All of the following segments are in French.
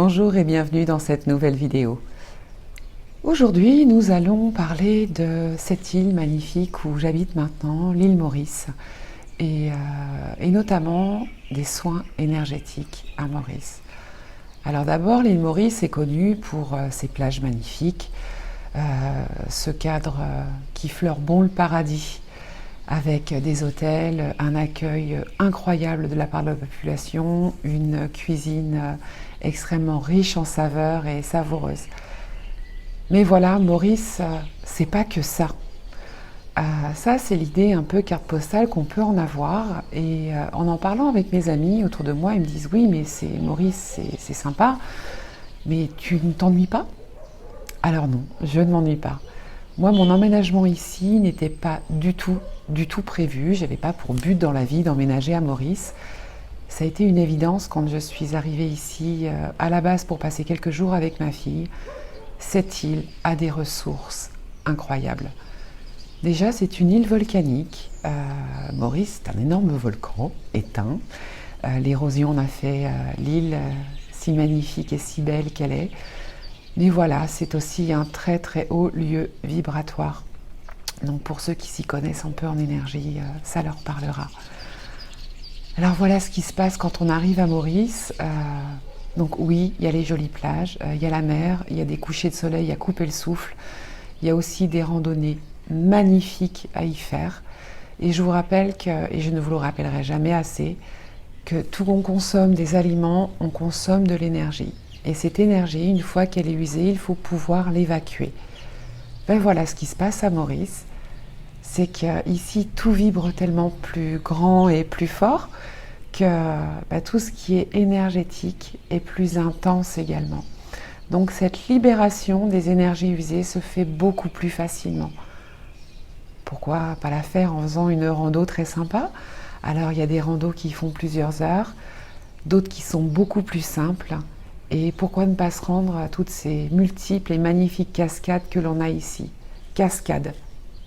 Bonjour et bienvenue dans cette nouvelle vidéo. Aujourd'hui, nous allons parler de cette île magnifique où j'habite maintenant, l'île Maurice, et notamment des soins énergétiques à Maurice. Alors d'abord, l'île Maurice est connue pour ses plages magnifiques, ce cadre qui fleure bon le paradis, avec des hôtels, un accueil incroyable de la part de la population, une cuisine extrêmement riche en saveurs et savoureuse. Mais voilà, Maurice, c'est pas que ça. Ça, c'est l'idée un peu carte postale qu'on peut en avoir. Et en parlant avec mes amis autour de moi, ils me disent oui, mais Maurice, c'est sympa, mais tu ne t'ennuies pas? Alors non, je ne m'ennuie pas. Moi, mon emménagement ici n'était pas du tout prévu. Je n'avais pas pour but dans la vie d'emménager à Maurice. Ça a été une évidence quand je suis arrivée ici à la base pour passer quelques jours avec ma fille. Cette île a des ressources incroyables. Déjà, c'est une île volcanique. Maurice, c'est un énorme volcan éteint. L'érosion en a fait l'île si magnifique et si belle qu'elle est. Mais voilà, c'est aussi un très très haut lieu vibratoire. Donc pour ceux qui s'y connaissent un peu en énergie, ça leur parlera. Alors voilà ce qui se passe quand on arrive à Maurice. Donc oui, il y a les jolies plages, il y a la mer, il y a des couchers de soleil à couper le souffle. Il y a aussi des randonnées magnifiques à y faire. Et je vous rappelle que, et je ne vous le rappellerai jamais assez, que tout on consomme des aliments, on consomme de l'énergie. Et cette énergie, une fois qu'elle est usée, il faut pouvoir l'évacuer. Ben voilà ce qui se passe à Maurice. C'est qu'ici, tout vibre tellement plus grand et plus fort que tout ce qui est énergétique est plus intense également. Donc cette libération des énergies usées se fait beaucoup plus facilement. Pourquoi pas la faire en faisant une rando très sympa? Alors il y a des randos qui font plusieurs heures, d'autres qui sont beaucoup plus simples. Et pourquoi ne pas se rendre à toutes ces multiples et magnifiques cascades que l'on a ici? Cascades.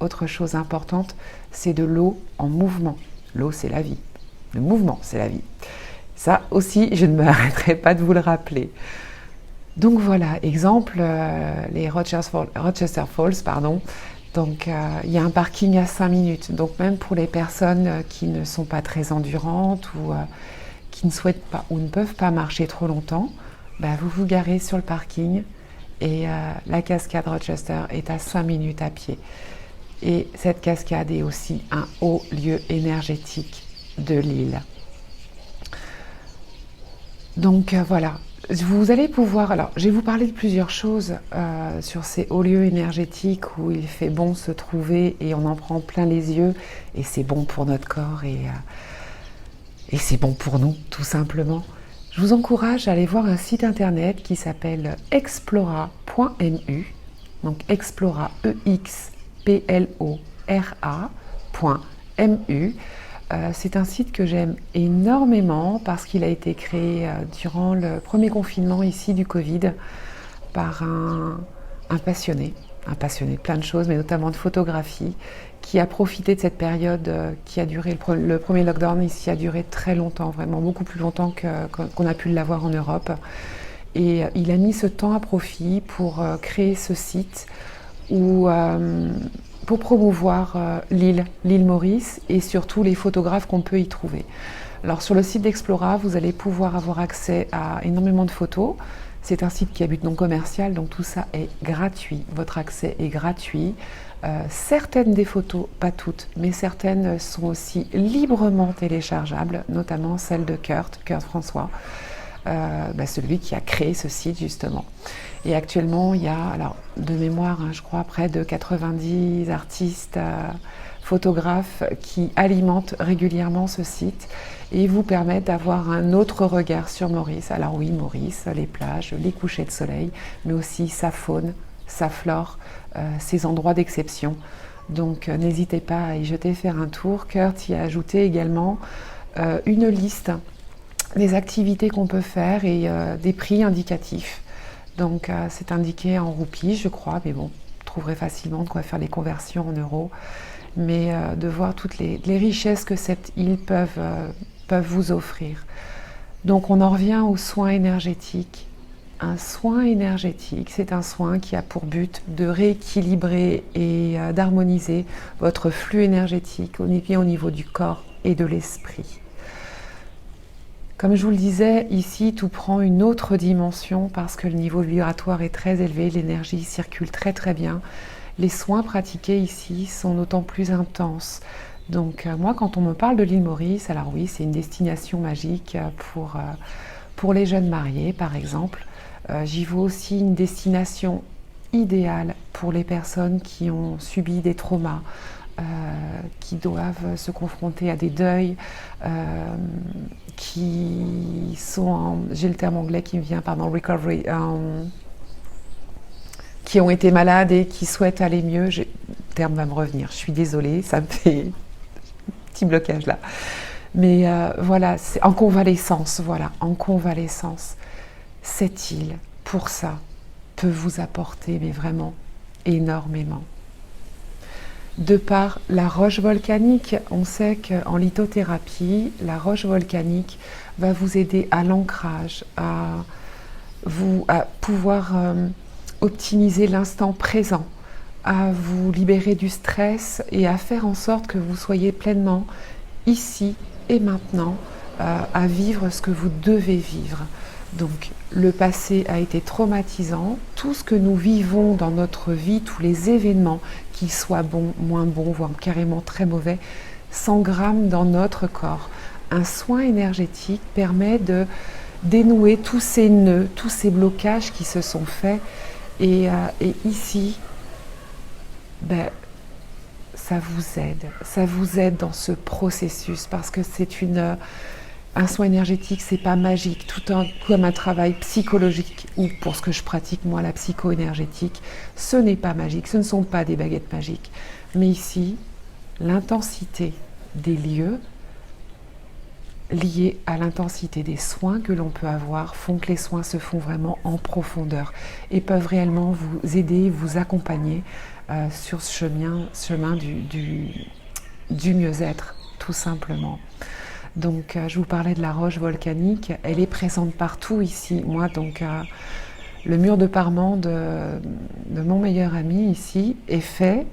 Autre chose importante, c'est de l'eau en mouvement. L'eau, c'est la vie. Le mouvement, c'est la vie. Ça aussi, je ne m'arrêterai pas de vous le rappeler. Donc voilà, exemple, les Rochester Falls, pardon. Donc il y a un parking à 5 minutes. Donc même pour les personnes qui ne sont pas très endurantes ou qui ne souhaitent pas ou ne peuvent pas marcher trop longtemps, vous vous garez sur le parking et la cascade Rochester est à 5 minutes à pied. Et cette cascade est aussi un haut lieu énergétique de l'île. Donc voilà, vous allez pouvoir... Alors, je vais vous parler de plusieurs choses sur ces hauts lieux énergétiques où il fait bon se trouver et on en prend plein les yeux et c'est bon pour notre corps et c'est bon pour nous, tout simplement. Je vous encourage à aller voir un site internet qui s'appelle explora.mu, donc explora, explora.mu. C'est un site que j'aime énormément parce qu'il a été créé durant le premier confinement ici du Covid par un passionné de plein de choses, mais notamment de photographie, qui a profité de cette période qui a duré, le premier lockdown ici a duré très longtemps, vraiment beaucoup plus longtemps qu'on a pu l'avoir en Europe. Et il a mis ce temps à profit pour créer ce site pour promouvoir l'île Maurice et surtout les photographes qu'on peut y trouver. Alors sur le site d'Explora, vous allez pouvoir avoir accès à énormément de photos. C'est un site qui a but non commercial, donc tout ça est gratuit. Votre accès est gratuit. Certaines des photos, pas toutes, mais certaines sont aussi librement téléchargeables, notamment celle de Kurt François, celui qui a créé ce site justement. Et actuellement, il y a, alors de mémoire, je crois, près de 90 artistes, photographes qui alimentent régulièrement ce site et vous permettent d'avoir un autre regard sur Maurice. Alors oui, Maurice, les plages, les couchers de soleil, mais aussi sa faune, sa flore, ses endroits d'exception. Donc n'hésitez pas à y jeter, faire un tour. Kurt y a ajouté également une liste des activités qu'on peut faire et des prix indicatifs. Donc c'est indiqué en roupies, je crois, mais bon, vous trouverez facilement de quoi faire les conversions en euros. Mais de voir toutes les richesses que cette île peuvent vous offrir. Donc on en revient aux soins énergétiques. un soin énergétique. C'est un soin qui a pour but de rééquilibrer et d'harmoniser votre flux énergétique au niveau du corps et de l'esprit. Comme je vous le disais, ici, tout prend une autre dimension parce que le niveau vibratoire est très élevé, l'énergie circule très très bien. Les soins pratiqués ici sont d'autant plus intenses. Donc moi, quand on me parle de l'île Maurice, alors oui, c'est une destination magique pour les jeunes mariés, par exemple. J'y vois aussi une destination idéale pour les personnes qui ont subi des traumas, qui doivent se confronter à des deuils, qui sont j'ai le terme anglais qui me vient, pardon, recovery, qui ont été malades et qui souhaitent aller mieux. Le terme va me revenir, je suis désolée, ça me fait un petit blocage là. Mais voilà, c'est en convalescence, Cette île, pour ça, peut vous apporter, mais vraiment énormément. De par la roche volcanique, on sait qu'en lithothérapie, la roche volcanique va vous aider à l'ancrage, à pouvoir optimiser l'instant présent, à vous libérer du stress et à faire en sorte que vous soyez pleinement ici et maintenant à vivre ce que vous devez vivre. Donc le passé a été traumatisant, tout ce que nous vivons dans notre vie, tous les événements, qu'ils soient bons, moins bons, voire carrément très mauvais, s'engramment dans notre corps. Un soin énergétique permet de dénouer tous ces nœuds, tous ces blocages qui se sont faits. Et ici, ça vous aide dans ce processus parce que c'est un soin énergétique, c'est pas magique, comme un travail psychologique ou pour ce que je pratique moi, la psycho-énergétique, ce n'est pas magique, ce ne sont pas des baguettes magiques. Mais ici, l'intensité des lieux liés à l'intensité des soins que l'on peut avoir font que les soins se font vraiment en profondeur et peuvent réellement vous aider, vous accompagner sur ce chemin du mieux-être, tout simplement. Donc je vous parlais de la roche volcanique, elle est présente partout ici. Moi, donc le mur de parement de mon meilleur ami ici est fait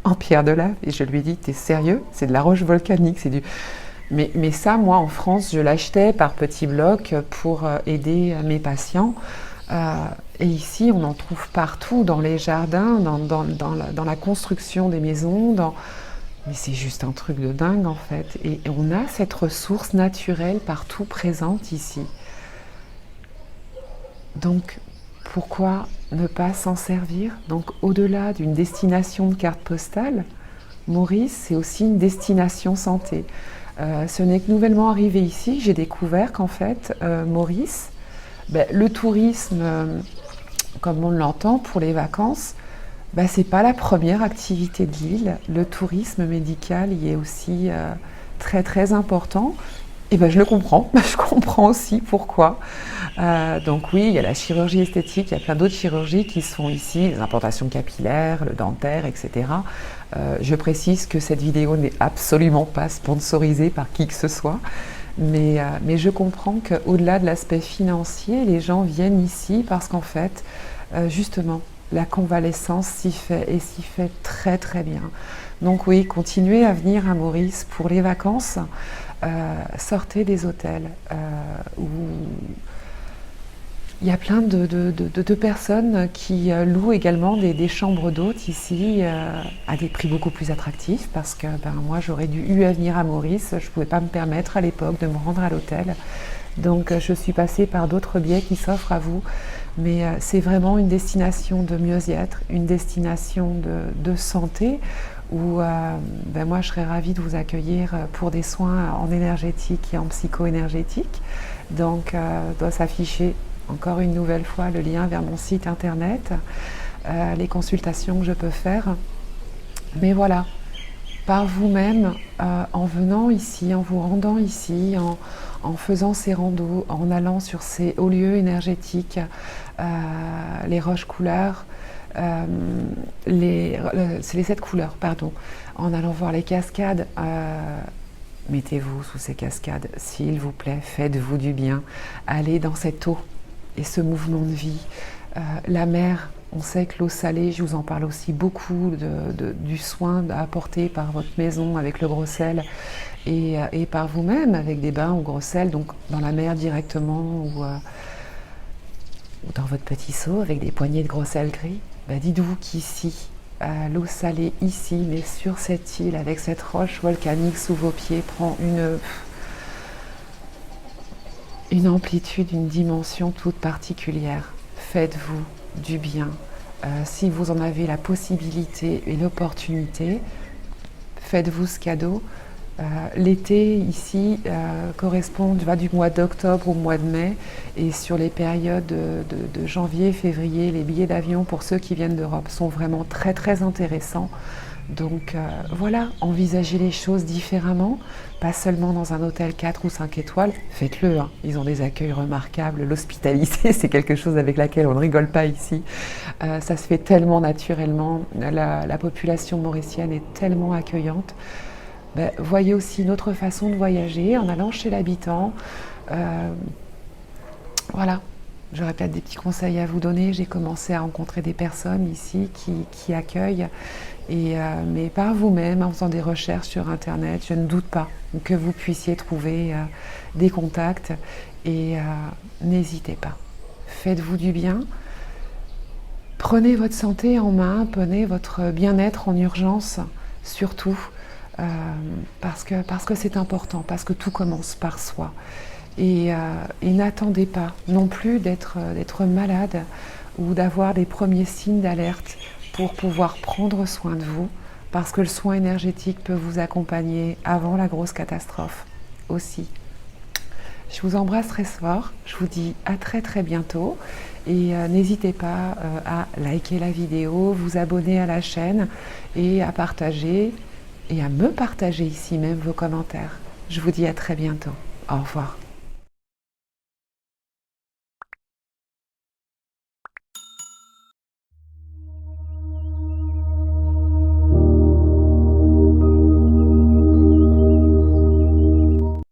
en pierre de lave et je lui ai dit, t'es sérieux? C'est de la roche volcanique, c'est du... Mais ça, moi, en France, je l'achetais par petits blocs pour aider mes patients. Et ici, on en trouve partout, dans les jardins, dans la construction des maisons. Mais c'est juste un truc de dingue, en fait. Et on a cette ressource naturelle partout présente ici. Donc, pourquoi ne pas s'en servir? Donc, au-delà d'une destination de carte postale, Maurice, c'est aussi une destination santé. Ce n'est que nouvellement arrivé ici, j'ai découvert qu'en fait, Maurice, le tourisme, comme on l'entend pour les vacances, c'est pas la première activité de l'île. Le tourisme médical y est aussi très très important. Et je le comprends, je comprends aussi pourquoi. Donc oui, il y a la chirurgie esthétique, il y a plein d'autres chirurgies qui sont ici, les implantations capillaires, le dentaire, etc. Je précise que cette vidéo n'est absolument pas sponsorisée par qui que ce soit, mais je comprends qu'au-delà de l'aspect financier, les gens viennent ici parce qu'en fait, justement, la convalescence s'y fait et s'y fait très très bien. Donc oui, continuez à venir à Maurice pour les vacances. Sortez des hôtels où il y a plein de personnes qui louent également des chambres d'hôtes ici à des prix beaucoup plus attractifs parce que moi j'aurais eu à venir à Maurice, je ne pouvais pas me permettre à l'époque de me rendre à l'hôtel. Donc je suis passée par d'autres biais qui s'offrent à vous. Mais c'est vraiment une destination de mieux-être, une destination de santé où moi je serais ravie de vous accueillir pour des soins en énergétique et en psycho-énergétique. Donc doit s'afficher encore une nouvelle fois le lien vers mon site internet, les consultations que je peux faire. Mais voilà, par vous-même, en venant ici, en vous rendant ici, en faisant ces randos, en allant sur ces hauts lieux énergétiques, les roches couleurs, c'est les 7 couleurs, pardon, en allant voir les cascades, mettez-vous sous ces cascades, s'il vous plaît, faites-vous du bien, allez dans cette eau et ce mouvement de vie. La mer, on sait que l'eau salée, je vous en parle aussi beaucoup, du soin à apporter par votre maison avec le gros sel et par vous-même avec des bains au gros sel, donc dans la mer directement ou dans votre petit seau avec des poignées de gros sel gris. Dites-vous qu'ici, l'eau salée ici, mais sur cette île, avec cette roche volcanique sous vos pieds, prend une amplitude, une dimension toute particulière. Faites-vous du bien. Si vous en avez la possibilité et l'opportunité, faites-vous ce cadeau. L'été ici va du mois d'octobre au mois de mai, et sur les périodes de janvier, février, les billets d'avion pour ceux qui viennent d'Europe sont vraiment très très intéressants. Donc voilà, envisagez les choses différemment, pas seulement dans un hôtel 4 ou 5 étoiles, faites-le, hein. Ils ont des accueils remarquables, l'hospitalité c'est quelque chose avec laquelle on ne rigole pas ici, ça se fait tellement naturellement, la population mauricienne est tellement accueillante. Voyez aussi une autre façon de voyager en allant chez l'habitant. Voilà, j'aurais peut-être des petits conseils à vous donner. J'ai commencé à rencontrer des personnes ici qui accueillent, mais par vous-même, en faisant des recherches sur Internet, je ne doute pas que vous puissiez trouver des contacts, et n'hésitez pas. Faites-vous du bien. Prenez votre santé en main, prenez votre bien-être en urgence, surtout. Parce que c'est important, parce que tout commence par soi. Et n'attendez pas non plus d'être malade ou d'avoir des premiers signes d'alerte pour pouvoir prendre soin de vous, parce que le soin énergétique peut vous accompagner avant la grosse catastrophe aussi. Je vous embrasse très fort, je vous dis à très très bientôt, et n'hésitez pas à liker la vidéo, vous abonner à la chaîne et à partager, et à me partager ici même vos commentaires. Je vous dis à très bientôt. Au revoir.